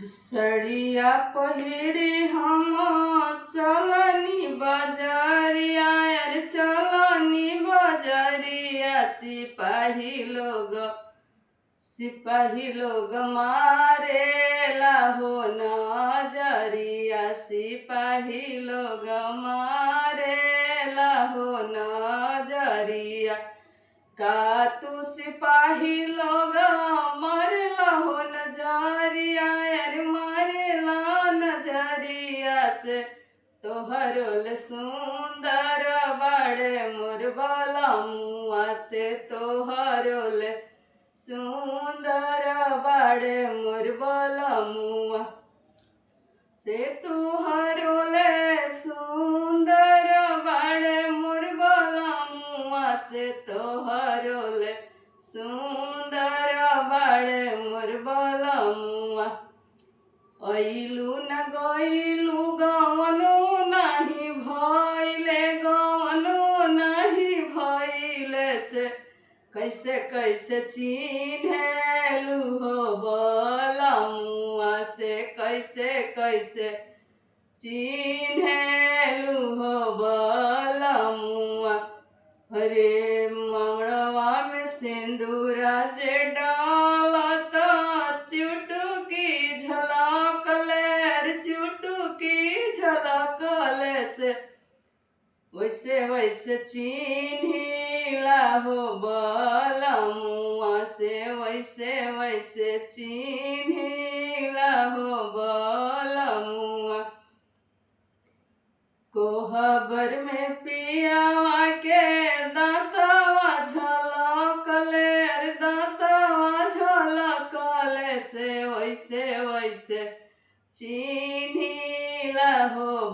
सड़िया पहिरे हम चलनी बजरिया, यार चलनी बजरिया। सिपाही लोग मारेला हो नजरिया, सिपाही लोग मारेला हो नजरिया। का तू सिपाही लोग मरला हो नजरिया, यार मरला नजरिया से। तोहरोल सुंदर बड़े मोर बलमुआ से, तोहरोल सुंदर बड़े मोर बलमुआ से। तोहरोल सुंदर बड़े मोर बलमुआ से, तोहरोल सुंदर बड़े मोर बलमुआ। अइलू न गइलू गवनो नाही भइले, गवनो नाही भइले से। कैसे कैसे चिन्हेलू हो बलमुआ से, कैसे कैसे चिन्हेलू हो बलमुआ। हरे मंगड़वा में सिंदूरा जे डालत, चुटकी झलकले, चुटकी झलकले से। वैसे वैसे चिन्हिला हो बलमुआ से, वैसे वैसे चिन्हिला हो बलमुआ। कोहबर में पियावा के दांतवा झलकले, दांतवा झलकले से। वैसे वैसे चिन्हिला हो